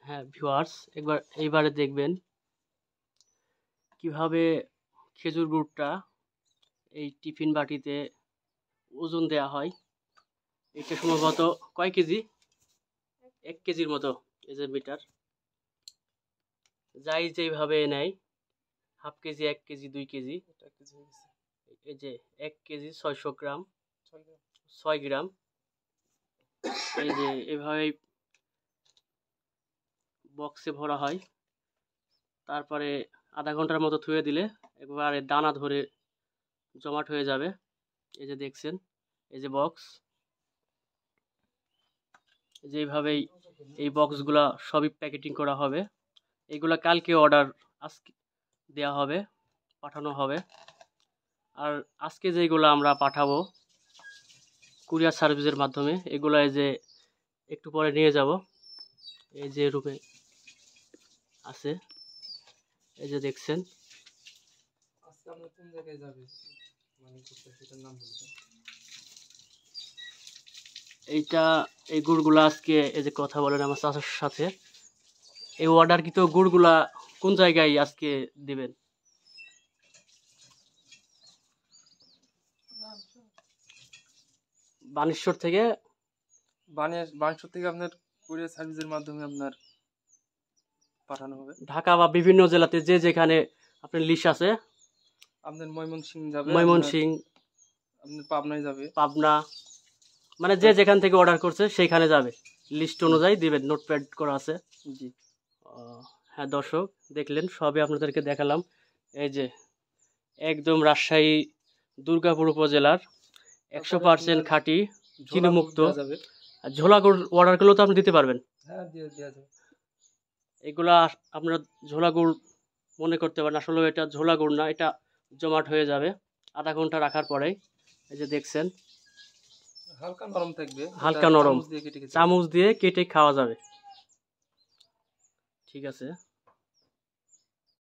হ্যাঁ ভিউয়ার্স, এইবারে দেখবেন কিভাবে খেজুর গুড়টা এই টিফিন বাটিতে ওজন দেয়া হয়। এটা সম্ভবত কয় কেজি? 1 কেজির মতো। এই যে মিটার, যাই যেইভাবে নেয়, হাফ কেজি, 1 কেজি, 2 কেজি, এই যে 1 কেজি 600 গ্রাম, 6 গ্রাম। এই যে এভাবে বক্সে ভরা হয়, তারপরে আধা ঘন্টার মতো থুয়ে দিলে একবারে দানা ধরে জমাট হয়ে যাবে। এই যে দেখছেন, এই যে বক্স, যেভাবেই এই বক্সগুলা সবই প্যাকেটিং করা হবে। এগুলা কালকে অর্ডার আজকে দেওয়া হবে, পাঠানো হবে। আর আজকে যেগুলো আমরা পাঠাবো কুরিয়ার সার্ভিসের মাধ্যমে, এগুলো এই যে একটু পরে নিয়ে যাব। এই যে রূপে আছে, এই যে দেখছেন। আজকে আমরা কোন জায়গায় যাবে মানে সেটার নাম বলতে? এইটা এই গুড়গুলা আজকে এই যে কথা বলেন আমার চাচার সাথে, এই অর্ডার কিন্তু গুড়গুলা কোন জায়গায় আজকে দিবেন? বানেশ্বর থেকে আপনার কুরিয়ার সার্ভিসের মাধ্যমে আপনার পাঠানো হবে। ঢাকা বা বিভিন্ন জেলাতে যে যেখানে আপনার লিস্ট আছে, আপনার ময়মনসিংহ যাবে, ময়মনসিংহ, আপনার পাবনায় যাবে, পাবনা, মানে যে যেখান থেকে অর্ডার করছে সেইখানে যাবে। লিস্ট অনুযায়ী দিবেন, নোটপ্যাড করা আছে। জি। হ্যাঁ দর্শক, দেখলেন সবই আপনাদেরকে দেখালাম। এই যে একদম রাজশাহী দুর্গাপুর উপজেলার 100% খাঁটি চিনিমুক্ত ঝোলা গুড় অর্ডার করলেও তো আপনি দিতে পারবেন। হ্যাঁ, দেওয়া যাবে। এগুলা আপনারা ঝোলা গুড় মনে করতে পারেন, আসলে এটা ঝোলা গুড় না, এটা জমাট হয়ে যাবে আধা ঘন্টা রাখার পরেই। এই যে দেখছেন, হালকা নরম থাকবে, হালকা নরম, চামচ দিয়ে কেটে খাওয়া যাবে। ঠিক আছে।